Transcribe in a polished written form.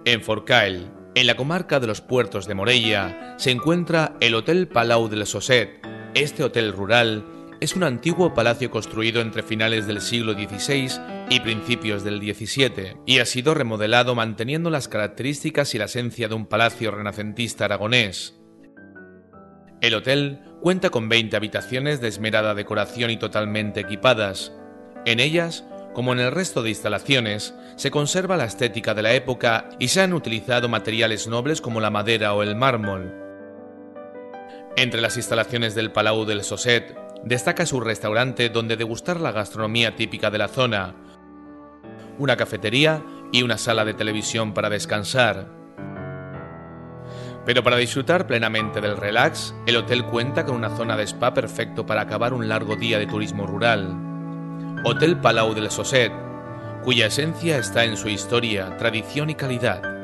En Forcall, en la comarca de los Puertos de Morella, se encuentra el Hotel Palau del Sosset. Este hotel rural es un antiguo palacio construido entre finales del siglo XVI y principios del XVII, y ha sido remodelado manteniendo las características y la esencia de un palacio renacentista aragonés. El hotel cuenta con 20 habitaciones de esmerada decoración y totalmente equipadas. En ellas, como en el resto de instalaciones, se conserva la estética de la época y se han utilizado materiales nobles como la madera o el mármol. Entre las instalaciones del Palau del Sosset, destaca su restaurante donde degustar la gastronomía típica de la zona, una cafetería y una sala de televisión para descansar. Pero para disfrutar plenamente del relax, el hotel cuenta con una zona de spa perfecto para acabar un largo día de turismo rural. Hotel Palau del Sosset, cuya esencia está en su historia, tradición y calidad.